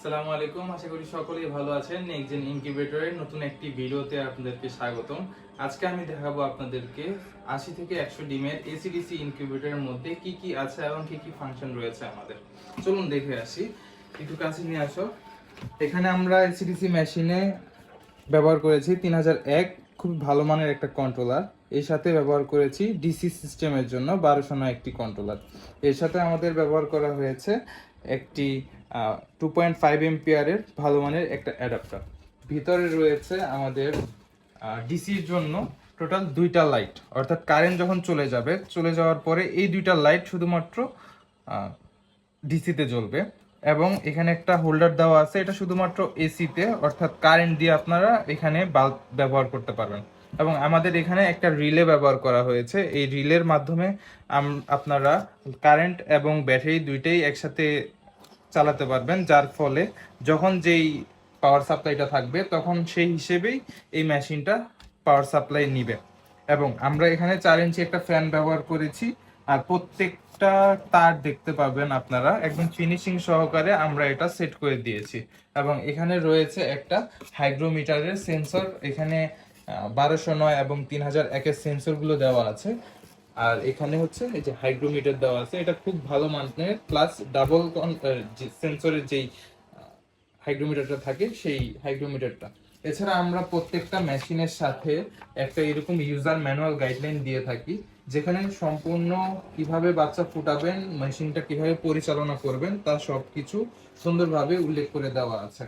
আসসালামু আলাইকুম, আশা করি সকলেই ভালো আছেন। নেক্সটজেন ইনকিউবেটরের নতুন একটি ভিডিওতে আপনাদেরকে স্বাগতম। আজকে আমি দেখাবো আপনাদেরকে 80 থেকে 100 ডিমের এসিডিসি ইনকিউবেটরের মধ্যে কি কি আছে এবং কি কি ফাংশন রয়েছে আমাদের। চলুন দেখে আসি। একটু কাছে নিয়ে আসো। এখানে আমরা এসিডিসি মেশিনে ব্যবহার করেছি 3001, খুব ভালো মানের একটা কন্ট্রোলার। এর সাথে ব্যবহার করেছি ডিসি সিস্টেমের জন্য 1209 একটি কন্ট্রোলার। এর সাথে আমাদের ব্যবহার করা হয়েছে একটি 2.5 এম্পিয়ারের ভালো মানের একটা অ্যাডাপ্টার। ভিতরে রয়েছে আমাদের ডিসির জন্য টোটাল দুইটা লাইট, অর্থাৎ কারেন্ট যখন চলে যাওয়ার পরে এই দুইটা লাইট শুধুমাত্র ডিসিতে জ্বলবে। এবং এখানে একটা হোল্ডার দেওয়া আছে, এটা শুধুমাত্র এসিতে, অর্থাৎ কারেন্ট দিয়ে আপনারা এখানে বাল্ব ব্যবহার করতে পারবেন। এবং আমাদের এখানে একটা রিলে ব্যবহার করা হয়েছে। এই রিলের মাধ্যমে আপনারা কারেন্ট এবং ব্যাটারি দুইটাই একসাথে চালাতে পারবেন, যার ফলে যখন যেই পাওয়ার সাপ্লাইটা থাকবে তখন সেই হিসেবেই এই মেশিনটা পাওয়ার সাপ্লাই নিবে। এবং আমরা এখানে 4 ইঞ্চি একটা ফ্যান ব্যবহার করেছি। আর প্রত্যেকটা তার দেখতে পাবেন আপনারা একদম ফিনিশিং সহকারে আমরা এটা সেট করে দিয়েছি। এবং এখানে রয়েছে একটা হাইগ্রোমিটারের সেন্সর, এখানে 1209 এবং 3001 এর সেন্সরগুলো দেওয়া আছে। আর এখানে হচ্ছে এই যে হাইগ্রোমিটার দেওয়া আছে, এটা খুব ভালো মানের, প্লাস ডাবল সেন্সরের যেই হাইগ্রোমিটারটা থাকে সেই হাইগ্রোমিটারটা। এছাড়া আমরা প্রত্যেকটা মেশিনের সাথে একটা এরকম ইউজার ম্যানুয়াল গাইডলাইন দিয়ে থাকি, যেখানে সম্পূর্ণ কিভাবে বাচ্চা ফুটাবেন, মেশিনটা কিভাবে পরিচালনা করবেন তা সবকিছু সুন্দরভাবে উল্লেখ করে দেওয়া আছে।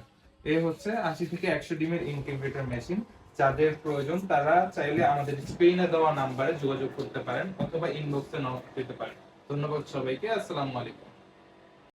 এই হচ্ছে 80 থেকে 100 ডিমের ইনকিউবেটর মেশিন। যাদের প্রয়োজন তারা চাইলে আমাদের স্ক্রিনে দেওয়া নাম্বারে যোগাযোগ করতে পারেন অথবা ইনবক্সে নক দিতে পারেন। ধন্যবাদ সবাইকে। আসসালামু আলাইকুম।